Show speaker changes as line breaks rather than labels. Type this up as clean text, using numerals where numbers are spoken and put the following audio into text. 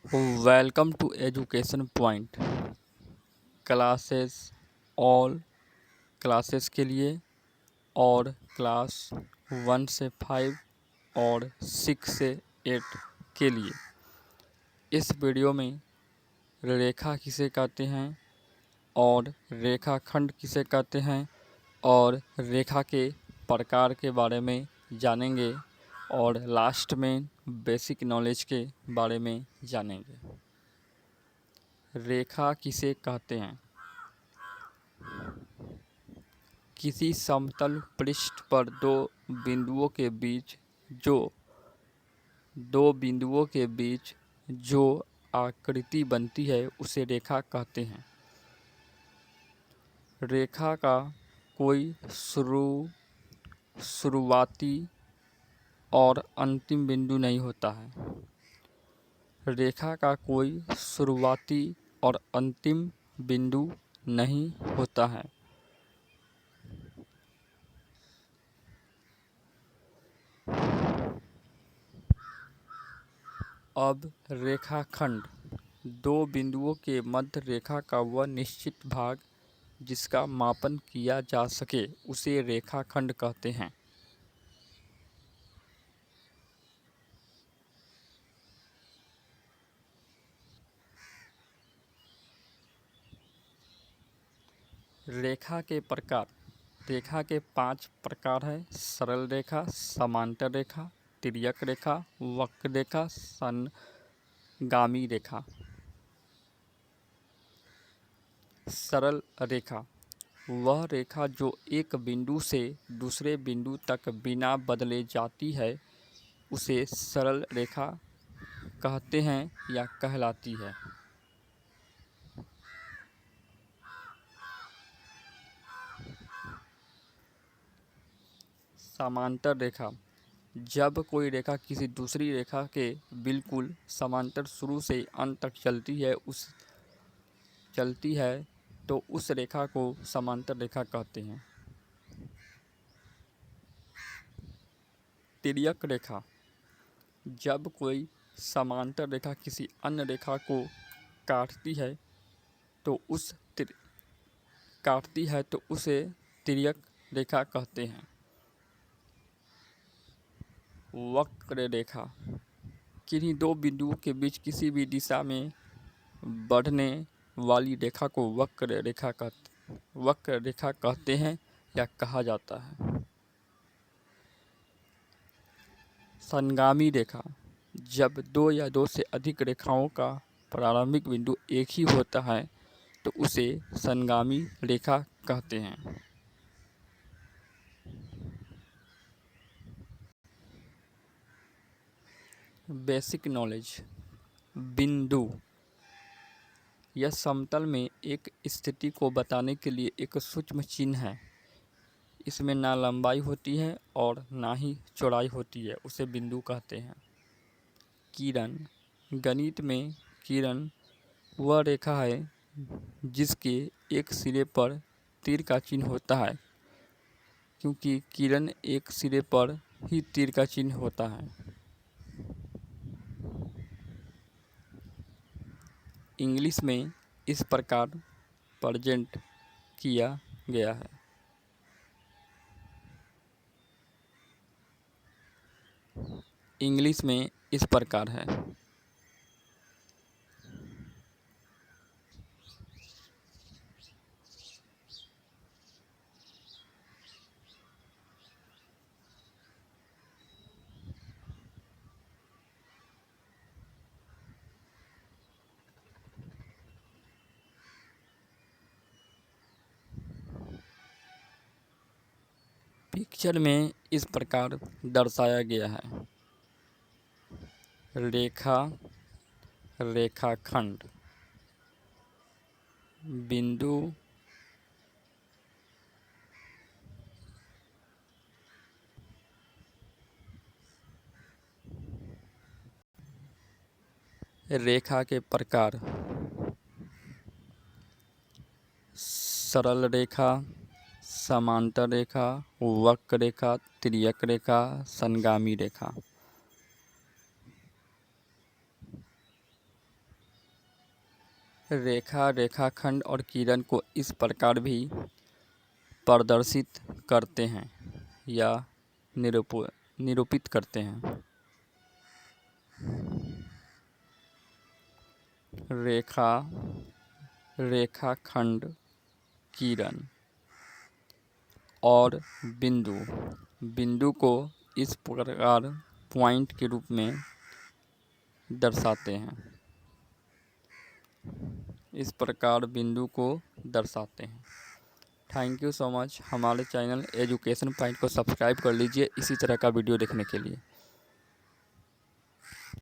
Welcome to education point classes all classes के लिए और क्लास 1 से 5 और 6 से 8 के लिए। इस वीडियो में रेखा किसे कहते हैं और रेखाखंड किसे कहते हैं और रेखा के प्रकार के बारे में जानेंगे और लास्ट में बेसिक नॉलेज के बारे में जानेंगे। रेखा किसे कहते हैं? किसी समतल पृष्ठ पर दो बिंदुओं के बीच जो आकृति बनती है उसे रेखा कहते हैं। रेखा का कोई शुरुआती और अंतिम बिंदु नहीं होता है। रेखा का कोई शुरुआती और अंतिम बिंदु नहीं होता है। अब रेखाखंड दो बिंदुओं के मध्य रेखा का वह निश्चित भाग जिसका मापन किया जा सके उसे रेखाखंड कहते हैं। रेखा के प्रकार। रेखा के 5 प्रकार है: सरल रेखा, समांतर रेखा, तिर्यक रेखा, वक्र रेखा, संगामी रेखा। सरल रेखा वह रेखा जो एक बिंदु से दूसरे बिंदु तक बिना बदले जाती है उसे सरल रेखा कहते हैं या कहलाती है। समांतर रेखा जब कोई रेखा किसी दूसरी रेखा के बिल्कुल समांतर शुरू से अंत तक चलती है तो उस रेखा को समांतर रेखा कहते हैं। तिर्यक रेखा जब कोई समांतर रेखा किसी अन्य रेखा को काटती है तो उसे तिर्यक रेखा कहते हैं। वक्र रेखा किन्हीं दो बिंदुओं के बीच किसी भी दिशा में बढ़ने वाली रेखा को वक्र रेखा कहते हैं या कहा जाता है। संगामी रेखा जब दो या दो से अधिक रेखाओं का प्रारंभिक बिंदु एक ही होता है तो उसे संगामी रेखा कहते हैं। Basic knowledge. बिंदु यह समतल में एक स्थिति को बताने के लिए एक सूक्ष्म चिन्ह है। इसमें ना लंबाई होती है और ना ही चौड़ाई होती है, उसे बिंदु कहते हैं। किरण गणित में किरण वह रेखा है जिसके एक सिरे पर तीर का चिन्ह होता है, क्योंकि किरण एक सिरे पर ही तीर का चिन्ह होता है। इंग्लिश में इस प्रकार प्रेजेंट किया गया है। इंग्लिश में इस प्रकार है। पिक्चर में इस प्रकार दर्शाया गया है। रेखा, रेखाखंड, बिंदु, रेखा के प्रकार: सरल रेखा, समांतर रेखा, वक्र रेखा, तिर्यक रेखा, संगामी रेखा। रेखा, रेखाखंड और किरण को इस प्रकार भी प्रदर्शित करते हैं या निरूपित करते हैं। रेखा, रेखाखंड, किरण और बिंदु को इस प्रकार पॉइंट के रूप में दर्शाते हैं। इस प्रकार बिंदु को दर्शाते हैं। Thank you so much. हमारे चैनल एजुकेशन पॉइंट को सब्सक्राइब कर लीजिए इसी तरह का वीडियो देखने के लिए।